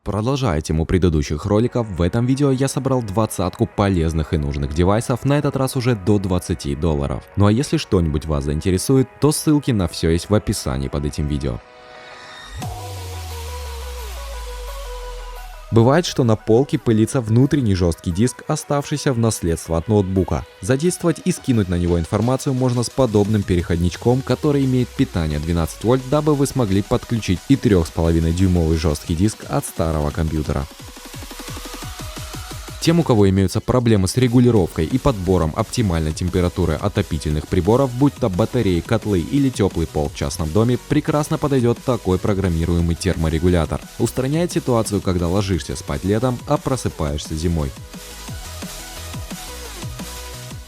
Продолжая тему предыдущих роликов, в этом видео я собрал двадцатку полезных и нужных девайсов, на этот раз уже до $20. Ну а если что-нибудь вас заинтересует, то ссылки на все есть в описании под этим видео. Бывает, что на полке пылится внутренний жесткий диск, оставшийся в наследство от ноутбука. Задействовать и скинуть на него информацию можно с подобным переходничком, который имеет питание 12 вольт, дабы вы смогли подключить и 3,5-дюймовый жесткий диск от старого компьютера. Тем, у кого имеются проблемы с регулировкой и подбором оптимальной температуры отопительных приборов, будь то батареи, котлы или теплый пол в частном доме, прекрасно подойдет такой программируемый терморегулятор. Устраняет ситуацию, когда ложишься спать летом, а просыпаешься зимой.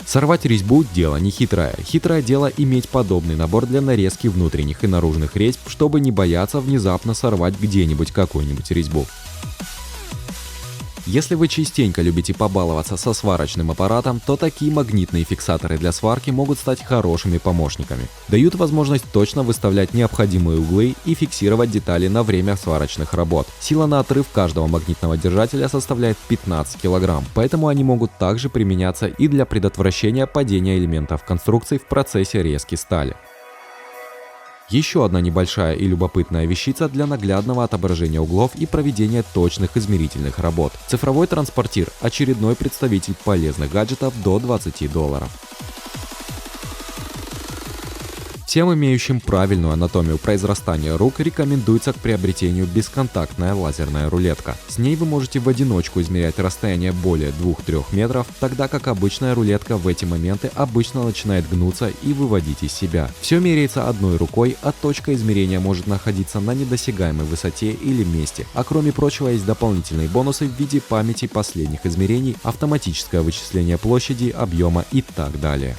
Сорвать резьбу – дело не хитрое. Хитрое дело иметь подобный набор для нарезки внутренних и наружных резьб, чтобы не бояться внезапно сорвать где-нибудь какую-нибудь резьбу. Если вы частенько любите побаловаться со сварочным аппаратом, то такие магнитные фиксаторы для сварки могут стать хорошими помощниками. Дают возможность точно выставлять необходимые углы и фиксировать детали на время сварочных работ. Сила на отрыв каждого магнитного держателя составляет 15 кг, поэтому они могут также применяться и для предотвращения падения элементов конструкций в процессе резки стали. Еще одна небольшая и любопытная вещица для наглядного отображения углов и проведения точных измерительных работ. Цифровой транспортир – очередной представитель полезных гаджетов до $20. Всем имеющим правильную анатомию произрастания рук рекомендуется к приобретению бесконтактная лазерная рулетка. С ней вы можете в одиночку измерять расстояние более 2-3 метров, тогда как обычная рулетка в эти моменты обычно начинает гнуться и выводить из себя. Все меряется одной рукой, а точка измерения может находиться на недосягаемой высоте или месте. А кроме прочего, есть дополнительные бонусы в виде памяти последних измерений, автоматическое вычисление площади, объема и так далее.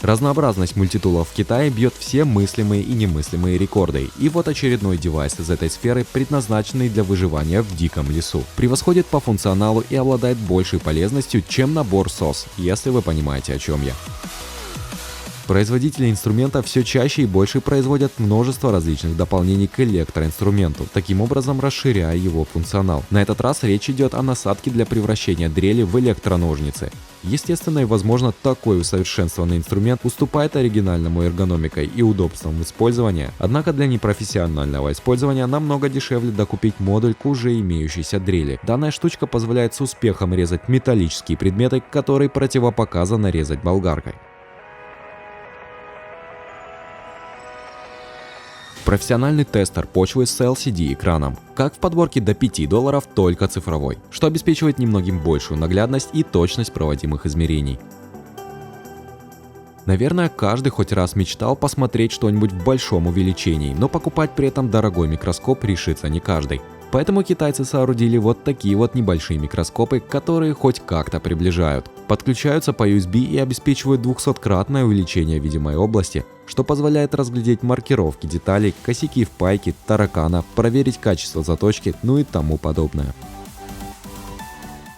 Разнообразность мультитулов в Китае бьет все мыслимые и немыслимые рекорды, и вот очередной девайс из этой сферы, предназначенный для выживания в диком лесу. Превосходит по функционалу и обладает большей полезностью, чем набор SOS, если вы понимаете, о чем я. Производители инструмента все чаще и больше производят множество различных дополнений к электроинструменту, таким образом расширяя его функционал. На этот раз речь идет о насадке для превращения дрели в электроножницы. Естественно и возможно, такой усовершенствованный инструмент уступает оригинальному эргономикой и удобством использования, однако для непрофессионального использования намного дешевле докупить модуль к уже имеющейся дрели. Данная штучка позволяет с успехом резать металлические предметы, которые противопоказано резать болгаркой. Профессиональный тестер почвы с LCD-экраном. Как в подборке до $5, только цифровой, что обеспечивает немногим большую наглядность и точность проводимых измерений. Наверное, каждый хоть раз мечтал посмотреть что-нибудь в большом увеличении, но покупать при этом дорогой микроскоп решится не каждый. Поэтому китайцы соорудили вот такие вот небольшие микроскопы, которые хоть как-то приближают. Подключаются по USB и обеспечивают 200-кратное увеличение видимой области, что позволяет разглядеть маркировки деталей, косяки в пайке, таракана, проверить качество заточки, ну и тому подобное.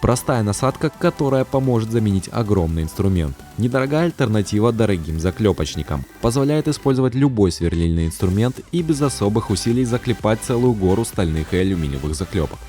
Простая насадка, которая поможет заменить огромный инструмент. Недорогая альтернатива дорогим заклепочникам. Позволяет использовать любой сверлильный инструмент и без особых усилий заклепать целую гору стальных и алюминиевых заклепок.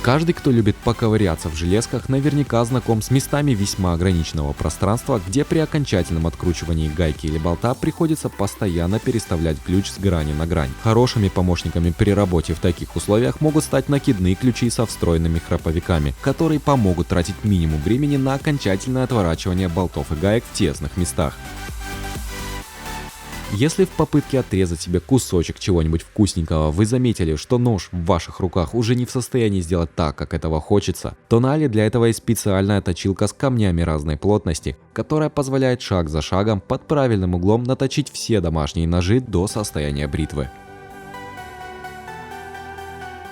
Каждый, кто любит поковыряться в железках, наверняка знаком с местами весьма ограниченного пространства, где при окончательном откручивании гайки или болта приходится постоянно переставлять ключ с грани на грань. Хорошими помощниками при работе в таких условиях могут стать накидные ключи со встроенными храповиками, которые помогут тратить минимум времени на окончательное отворачивание болтов и гаек в тесных местах. Если в попытке отрезать себе кусочек чего-нибудь вкусненького вы заметили, что нож в ваших руках уже не в состоянии сделать так, как этого хочется, то на Али для этого есть специальная точилка с камнями разной плотности, которая позволяет шаг за шагом под правильным углом наточить все домашние ножи до состояния бритвы.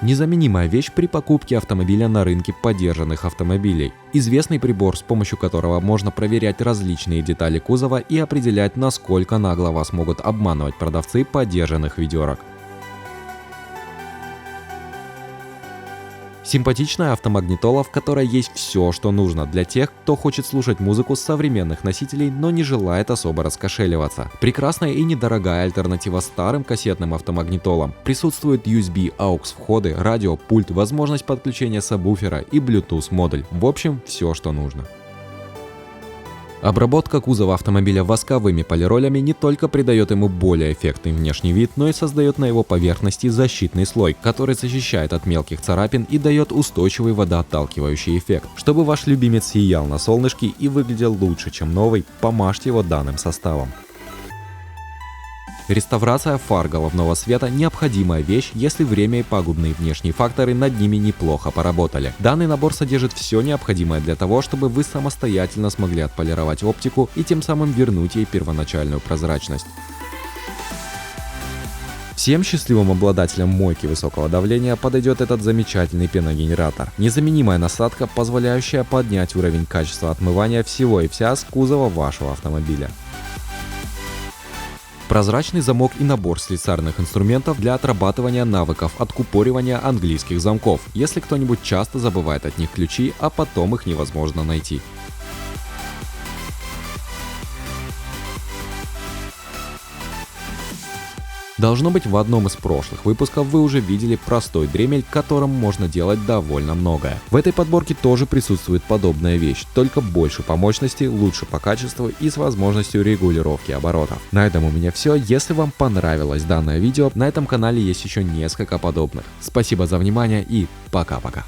Незаменимая вещь при покупке автомобиля на рынке подержанных автомобилей. Известный прибор, с помощью которого можно проверять различные детали кузова и определять, насколько нагло вас могут обманывать продавцы подержанных ведерок. Симпатичная автомагнитола, в которой есть все, что нужно для тех, кто хочет слушать музыку с современных носителей, но не желает особо раскошеливаться. Прекрасная и недорогая альтернатива старым кассетным автомагнитолам. Присутствует USB, AUX входы, радио, пульт, возможность подключения сабвуфера и Bluetooth модуль. В общем, все, что нужно. Обработка кузова автомобиля восковыми полиролями не только придает ему более эффектный внешний вид, но и создает на его поверхности защитный слой, который защищает от мелких царапин и дает устойчивый водоотталкивающий эффект. Чтобы ваш любимец сиял на солнышке и выглядел лучше, чем новый, помажьте его данным составом. Реставрация фар головного света – необходимая вещь, если время и пагубные внешние факторы над ними неплохо поработали. Данный набор содержит все необходимое для того, чтобы вы самостоятельно смогли отполировать оптику и тем самым вернуть ей первоначальную прозрачность. Всем счастливым обладателям мойки высокого давления подойдет этот замечательный пеногенератор. Незаменимая насадка, позволяющая поднять уровень качества отмывания всего и вся с кузова вашего автомобиля. Прозрачный замок и набор слесарных инструментов для отрабатывания навыков откупоривания английских замков, если кто-нибудь часто забывает от них ключи, а потом их невозможно найти. Должно быть, в одном из прошлых выпусков вы уже видели простой дремель, которым можно делать довольно многое. В этой подборке тоже присутствует подобная вещь, только больше по мощности, лучше по качеству и с возможностью регулировки оборотов. На этом у меня все. Если вам понравилось данное видео, на этом канале есть еще несколько подобных. Спасибо за внимание и пока-пока.